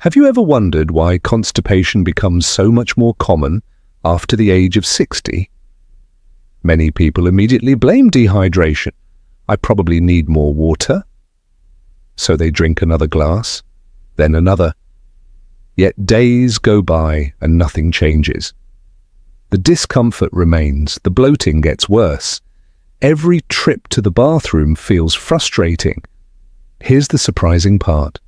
Have you ever wondered why constipation becomes so much more common after the age of 60? Many people immediately blame dehydration. I probably need more water. So they drink another glass, then another. Yet days go by and nothing changes. The discomfort remains, the bloating gets worse. Every trip to the bathroom feels frustrating. Here's the surprising part.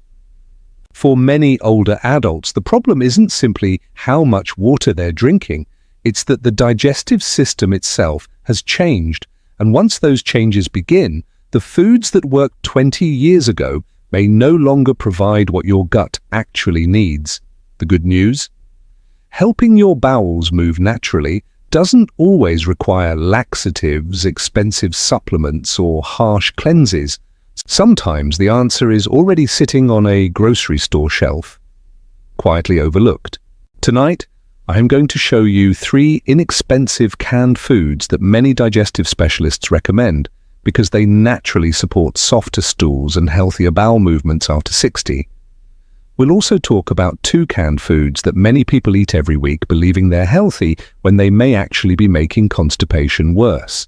For many older adults, the problem isn't simply how much water they're drinking, it's that the digestive system itself has changed, and once those changes begin, the foods that worked 20 years ago may no longer provide what your gut actually needs. The good news? Helping your bowels move naturally doesn't always require laxatives, expensive supplements, or harsh cleanses. Sometimes the answer is already sitting on a grocery store shelf, quietly overlooked. Tonight, I am going to show you 3 inexpensive canned foods that many digestive specialists recommend because they naturally support softer stools and healthier bowel movements after 60. We'll also talk about 2 canned foods that many people eat every week believing they're healthy when they may actually be making constipation worse.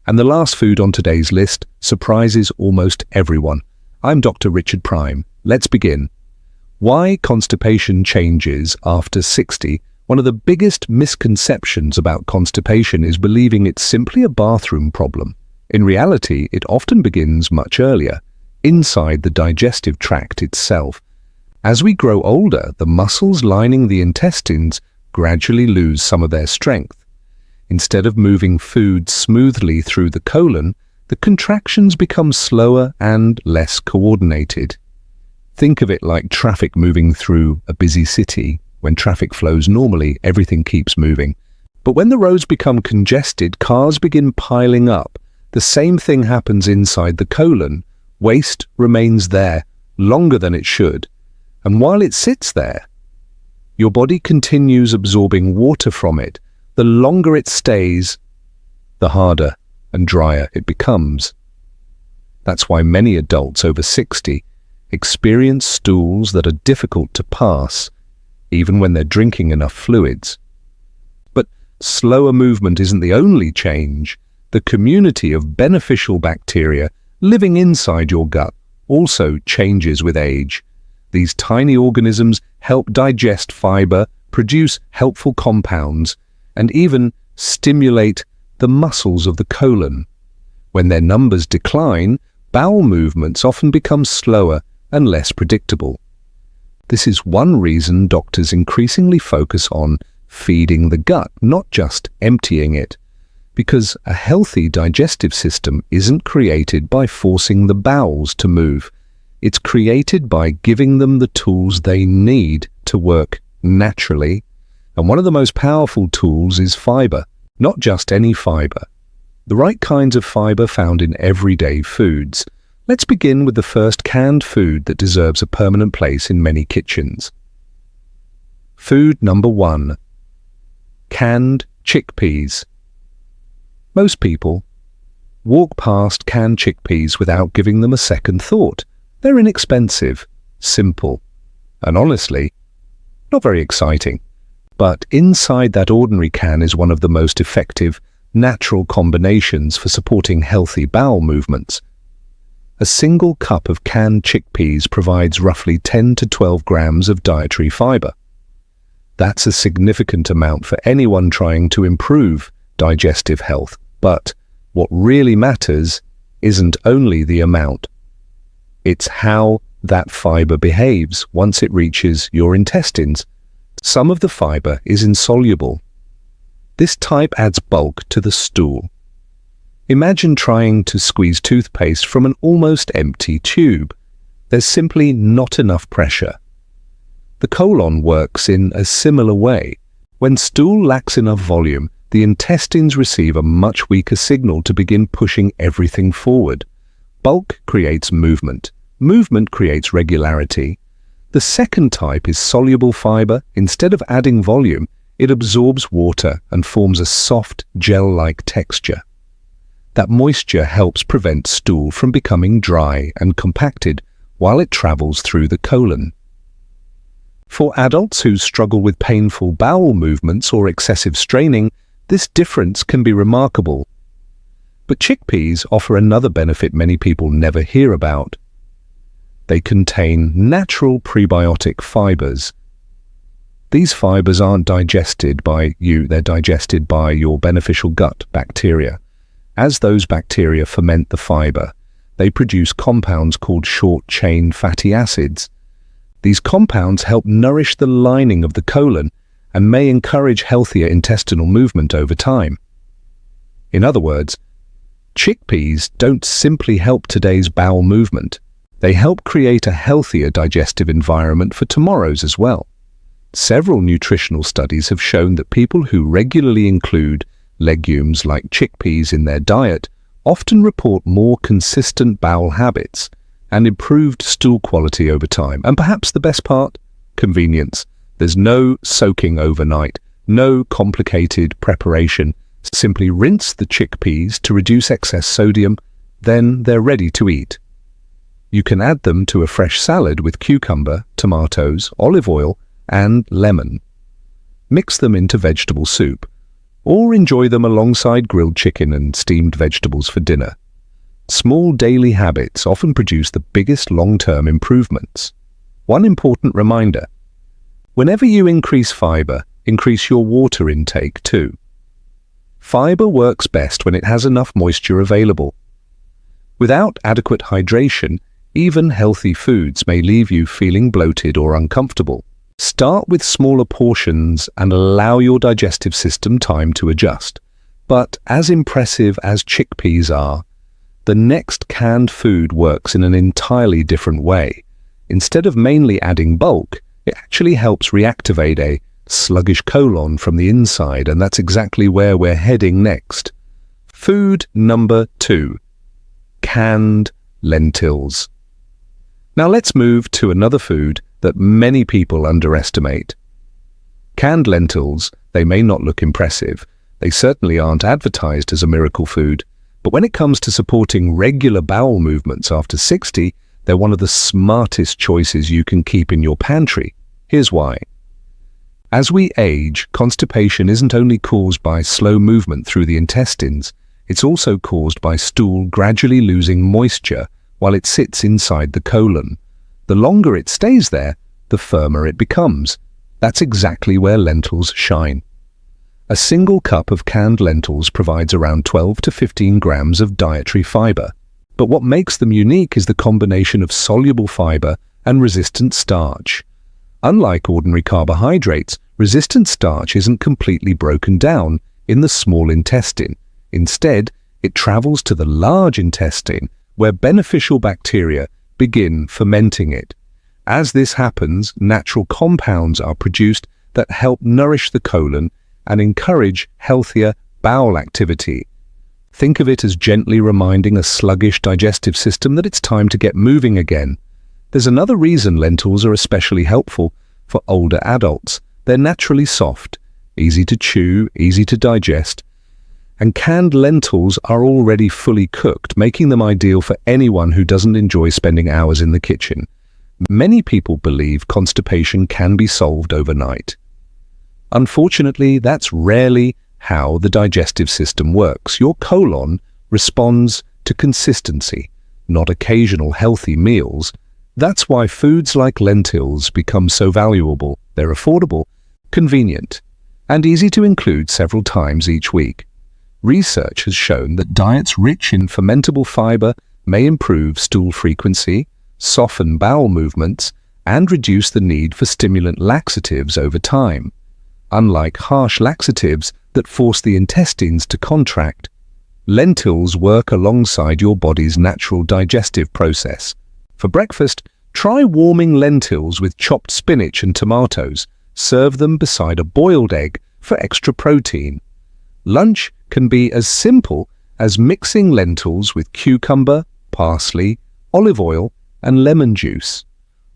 And the last food on today's list surprises almost everyone. I'm Dr. Richard Prime. Let's begin. Why constipation changes after 60? One of the biggest misconceptions about constipation is believing it's simply a bathroom problem. In reality, it often begins much earlier, inside the digestive tract itself. As we grow older, the muscles lining the intestines gradually lose some of their strength. Instead of moving food smoothly through the colon, the contractions become slower and less coordinated. Think of it like traffic moving through a busy city. When traffic flows normally, everything keeps moving. But when the roads become congested, cars begin piling up. The same thing happens inside the colon. Waste remains there longer than it should. And while it sits there, your body continues absorbing water from it. The longer it stays, the harder and drier it becomes. That's why many adults over 60 experience stools that are difficult to pass, even when they're drinking enough fluids. But slower movement isn't the only change. The community of beneficial bacteria living inside your gut also changes with age. These tiny organisms help digest fiber, produce helpful compounds, and even stimulate the muscles of the colon. When their numbers decline, bowel movements often become slower and less predictable. This is one reason doctors increasingly focus on feeding the gut, not just emptying it, because a healthy digestive system isn't created by forcing the bowels to move. It's created by giving them the tools they need to work naturally. And one of the most powerful tools is fiber, not just any fiber. The right kinds of fiber found in everyday foods. Let's begin with the first canned food that deserves a permanent place in many kitchens. Food number 1. Canned chickpeas. Most people walk past canned chickpeas without giving them a second thought. They're inexpensive, simple, and honestly, not very exciting. But inside that ordinary can is one of the most effective, natural combinations for supporting healthy bowel movements. A single cup of canned chickpeas provides roughly 10 to 12 grams of dietary fiber. That's a significant amount for anyone trying to improve digestive health. But what really matters isn't only the amount. It's how that fiber behaves once it reaches your intestines. Some of the fiber is insoluble. This type adds bulk to the stool. Imagine trying to squeeze toothpaste from an almost empty tube. There's simply not enough pressure. The colon works in a similar way. When stool lacks enough volume, the intestines receive a much weaker signal to begin pushing everything forward. Bulk creates movement. Movement creates regularity. The second type is soluble fiber. Instead of adding volume, it absorbs water and forms a soft, gel-like texture. That moisture helps prevent stool from becoming dry and compacted while it travels through the colon. For adults who struggle with painful bowel movements or excessive straining, this difference can be remarkable. But chickpeas offer another benefit many people never hear about. They contain natural prebiotic fibers. These fibers aren't digested by you, they're digested by your beneficial gut bacteria. As those bacteria ferment the fiber, they produce compounds called short-chain fatty acids. These compounds help nourish the lining of the colon and may encourage healthier intestinal movement over time. In other words, chickpeas don't simply help today's bowel movement. They help create a healthier digestive environment for tomorrow's as well. Several nutritional studies have shown that people who regularly include legumes like chickpeas in their diet often report more consistent bowel habits and improved stool quality over time. And perhaps the best part? Convenience. There's no soaking overnight, no complicated preparation. Simply rinse the chickpeas to reduce excess sodium, then they're ready to eat. You can add them to a fresh salad with cucumber, tomatoes, olive oil, and lemon. Mix them into vegetable soup, or enjoy them alongside grilled chicken and steamed vegetables for dinner. Small daily habits often produce the biggest long-term improvements. One important reminder: whenever you increase fiber, increase your water intake too. Fiber works best when it has enough moisture available. Without adequate hydration, even healthy foods may leave you feeling bloated or uncomfortable. Start with smaller portions and allow your digestive system time to adjust. But as impressive as chickpeas are, the next canned food works in an entirely different way. Instead of mainly adding bulk, it actually helps reactivate a sluggish colon from the inside, and that's exactly where we're heading next. Food number 2. Canned lentils. Now let's move to another food that many people underestimate. Canned lentils, they may not look impressive. They certainly aren't advertised as a miracle food. But when it comes to supporting regular bowel movements after 60, they're one of the smartest choices you can keep in your pantry. Here's why. As we age, constipation isn't only caused by slow movement through the intestines, it's also caused by stool gradually losing moisture while it sits inside the colon. The longer it stays there, the firmer it becomes. That's exactly where lentils shine. A single cup of canned lentils provides around 12 to 15 grams of dietary fiber. But what makes them unique is the combination of soluble fiber and resistant starch. Unlike ordinary carbohydrates, resistant starch isn't completely broken down in the small intestine. Instead, it travels to the large intestine, where beneficial bacteria begin fermenting it. As this happens, natural compounds are produced that help nourish the colon and encourage healthier bowel activity. Think of it as gently reminding a sluggish digestive system that it's time to get moving again. There's another reason lentils are especially helpful for older adults. They're naturally soft, easy to chew, easy to digest, and canned lentils are already fully cooked, making them ideal for anyone who doesn't enjoy spending hours in the kitchen. Many people believe constipation can be solved overnight. Unfortunately, that's rarely how the digestive system works. Your colon responds to consistency, not occasional healthy meals. That's why foods like lentils become so valuable. They're affordable, convenient, and easy to include several times each week. Research has shown that diets rich in fermentable fiber may improve stool frequency, soften bowel movements, and reduce the need for stimulant laxatives over time. Unlike harsh laxatives that force the intestines to contract, lentils work alongside your body's natural digestive process. For breakfast, try warming lentils with chopped spinach and tomatoes. Serve them beside a boiled egg for extra protein. Lunch can be as simple as mixing lentils with cucumber, parsley, olive oil, and lemon juice.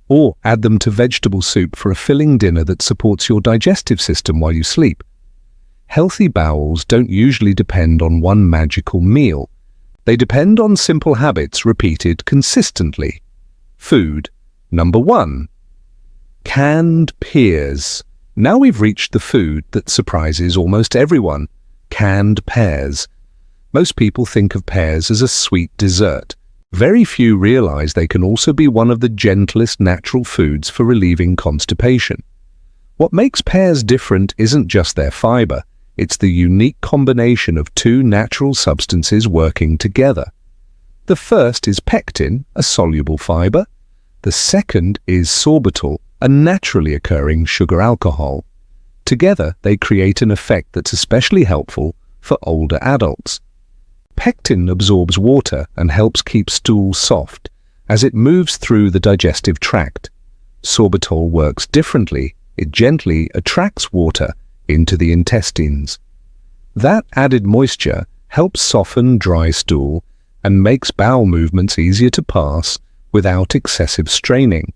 Or add them to vegetable soup for a filling dinner that supports your digestive system while you sleep. Healthy bowels don't usually depend on one magical meal. They depend on simple habits repeated consistently. Food number 1. Canned pears. Now we've reached the food that surprises almost everyone. Canned pears. Most people think of pears as a sweet dessert. Very few realize they can also be one of the gentlest natural foods for relieving constipation. What makes pears different isn't just their fiber, it's the unique combination of two natural substances working together. The first is pectin, a soluble fiber. The second is sorbitol, a naturally occurring sugar alcohol. Together, they create an effect that's especially helpful for older adults. Pectin absorbs water and helps keep stool soft as it moves through the digestive tract. Sorbitol works differently. It gently attracts water into the intestines. That added moisture helps soften dry stool and makes bowel movements easier to pass without excessive straining.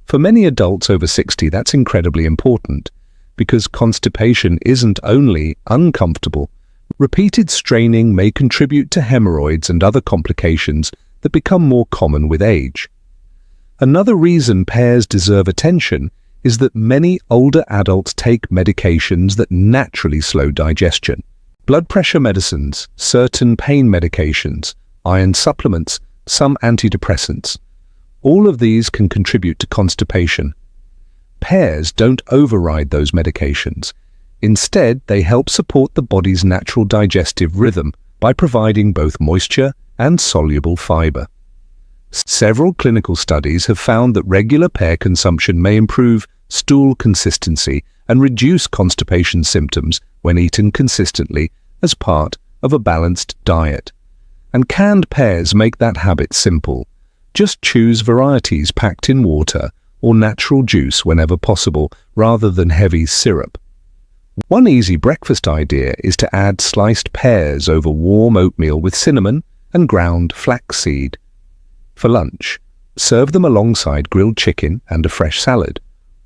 For many adults over 60, that's incredibly important because constipation isn't only uncomfortable. Repeated straining may contribute to hemorrhoids and other complications that become more common with age. Another reason pears deserve attention is that many older adults take medications that naturally slow digestion. Blood pressure medicines, certain pain medications, iron supplements, some antidepressants. All of these can contribute to constipation. Pears don't override those medications. Instead, they help support the body's natural digestive rhythm by providing both moisture and soluble fiber. Several clinical studies have found that regular pear consumption may improve stool consistency and reduce constipation symptoms when eaten consistently as part of a balanced diet. And canned pears make that habit simple. Just choose varieties packed in water or natural juice whenever possible, rather than heavy syrup. One easy breakfast idea is to add sliced pears over warm oatmeal with cinnamon and ground flaxseed. For lunch, serve them alongside grilled chicken and a fresh salad,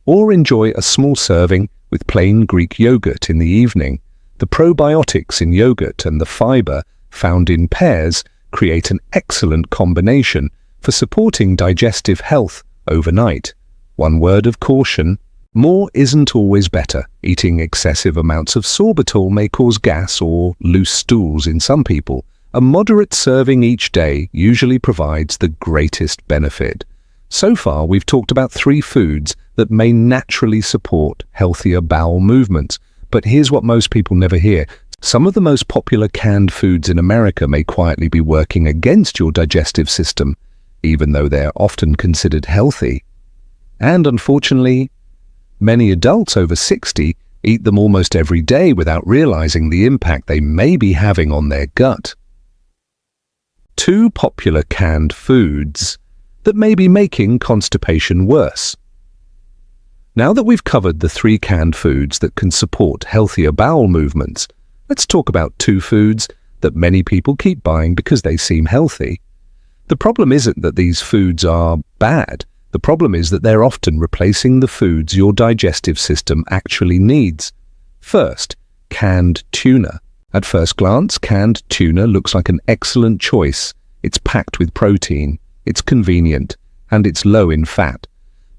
or enjoy a small serving with plain Greek yogurt in the evening. The probiotics in yogurt and the fiber found in pears create an excellent combination for supporting digestive health overnight. One word of caution: more isn't always better. Eating excessive amounts of sorbitol may cause gas or loose stools in some people. A moderate serving each day usually provides the greatest benefit. So far, we've talked about 3 foods that may naturally support healthier bowel movements. But here's what most people never hear. Some of the most popular canned foods in America may quietly be working against your digestive system, even though they're often considered healthy. And unfortunately, many adults over 60 eat them almost every day without realizing the impact they may be having on their gut. 2 popular canned foods that may be making constipation worse. Now that we've covered the 3 canned foods that can support healthier bowel movements, let's talk about 2 foods that many people keep buying because they seem healthy. The problem isn't that these foods are bad. The problem is that they're often replacing the foods your digestive system actually needs. First, canned tuna. At first glance, canned tuna looks like an excellent choice. It's packed with protein, it's convenient, and it's low in fat.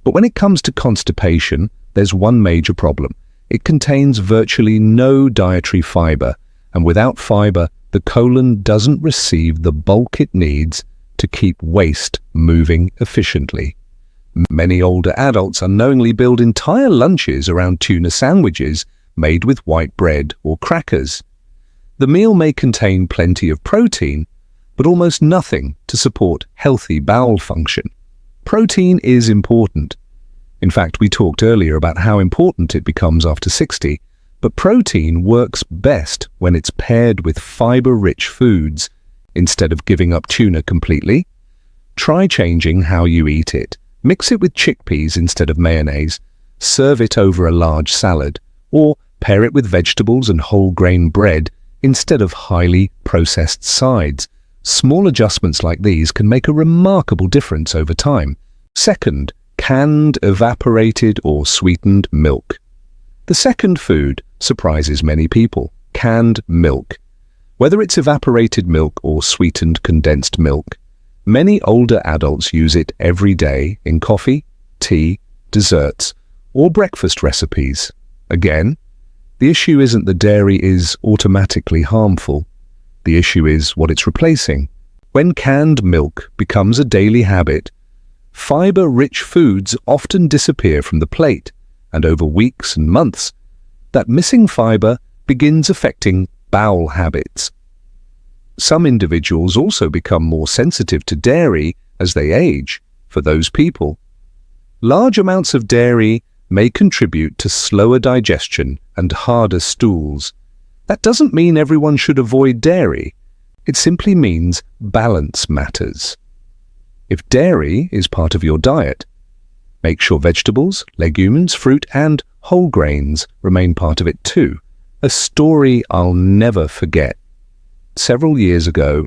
But when it comes to constipation, there's one major problem. It contains virtually no dietary fiber, and without fiber, the colon doesn't receive the bulk it needs to keep waste moving efficiently. Many older adults unknowingly build entire lunches around tuna sandwiches made with white bread or crackers. The meal may contain plenty of protein, but almost nothing to support healthy bowel function. Protein is important. In fact, we talked earlier about how important it becomes after 60, but protein works best when it's paired with fiber-rich foods. Instead of giving up tuna completely, try changing how you eat it. Mix it with chickpeas instead of mayonnaise, serve it over a large salad, or pair it with vegetables and whole grain bread instead of highly processed sides. Small adjustments like these can make a remarkable difference over time. Second, canned, evaporated, or sweetened milk. The second food surprises many people: canned milk. Whether it's evaporated milk or sweetened condensed milk, many older adults use it every day in coffee, tea, desserts, or breakfast recipes. Again, the issue isn't that dairy is automatically harmful. The issue is what it's replacing. When canned milk becomes a daily habit, fiber-rich foods often disappear from the plate, and over weeks and months, that missing fiber begins affecting bowel habits. Some individuals also become more sensitive to dairy as they age. For those people, large amounts of dairy may contribute to slower digestion and harder stools. That doesn't mean everyone should avoid dairy. It simply means balance matters. If dairy is part of your diet, make sure vegetables, legumes, fruit, and whole grains remain part of it too. A story I'll never forget. Several years ago,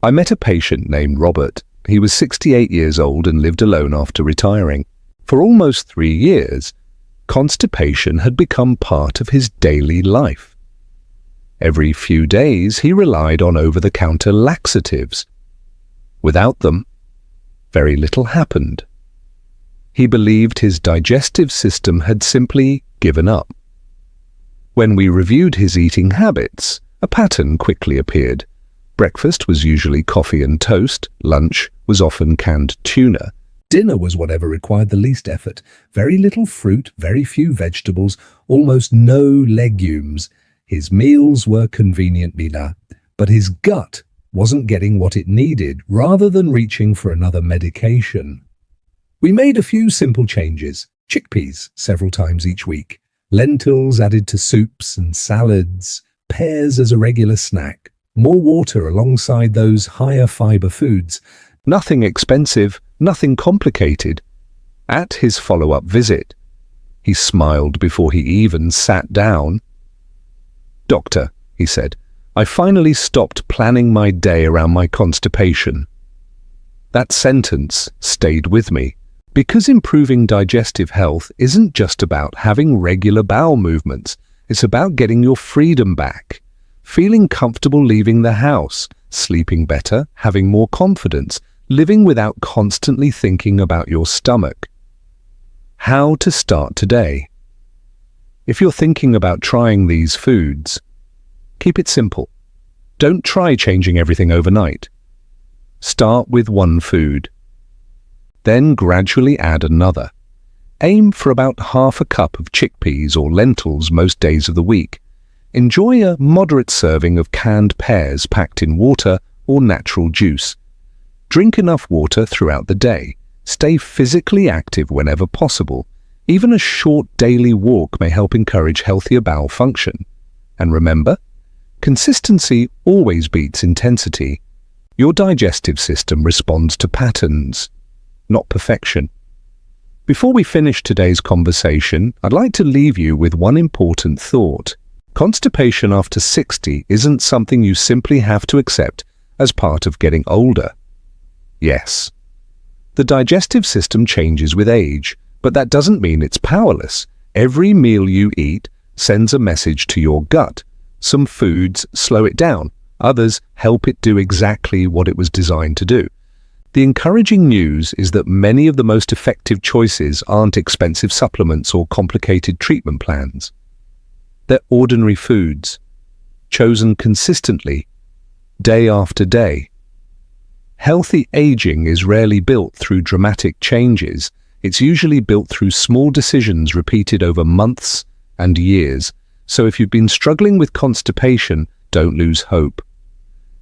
I met a patient named Robert. He was 68 years old and lived alone after retiring. For almost 3 years, constipation had become part of his daily life. Every few days, he relied on over-the-counter laxatives. Without them, very little happened. He believed his digestive system had simply given up. When we reviewed his eating habits, a pattern quickly appeared. Breakfast was usually coffee and toast, lunch was often canned tuna. Dinner was whatever required the least effort. Very little fruit, very few vegetables, almost no legumes. His meals were conveniently nah, but his gut wasn't getting what it needed rather than reaching for another medication. We made a few simple changes. Chickpeas several times each week, lentils added to soups and salads, pears as a regular snack, more water alongside those higher fiber foods. Nothing expensive, nothing complicated. At his follow-up visit, he smiled before he even sat down. "Doctor," he said, "I finally stopped planning my day around my constipation." That sentence stayed with me, because improving digestive health isn't just about having regular bowel movements. It's about getting your freedom back, feeling comfortable leaving the house, sleeping better, having more confidence, living without constantly thinking about your stomach. How to start today? If you're thinking about trying these foods, keep it simple. Don't try changing everything overnight. Start with one food. Then gradually add another. Aim for about half a cup of chickpeas or lentils most days of the week. Enjoy a moderate serving of canned pears packed in water or natural juice. Drink enough water throughout the day. Stay physically active whenever possible. Even a short daily walk may help encourage healthier bowel function. And remember, consistency always beats intensity. Your digestive system responds to patterns, not perfection. Before we finish today's conversation, I'd like to leave you with one important thought. Constipation after 60 isn't something you simply have to accept as part of getting older. Yes, the digestive system changes with age, but that doesn't mean it's powerless. Every meal you eat sends a message to your gut. Some foods slow it down, others help it do exactly what it was designed to do. The encouraging news is that many of the most effective choices aren't expensive supplements or complicated treatment plans. They're ordinary foods, chosen consistently, day after day. Healthy aging is rarely built through dramatic changes. It's usually built through small decisions repeated over months and years. So if you've been struggling with constipation, don't lose hope.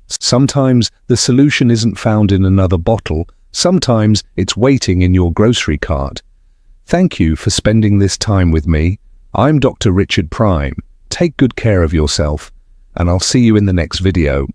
Sometimes the solution isn't found in another bottle. Sometimes it's waiting in your grocery cart. Thank you for spending this time with me. I'm Dr. Richard Prime. Take good care of yourself, and I'll see you in the next video.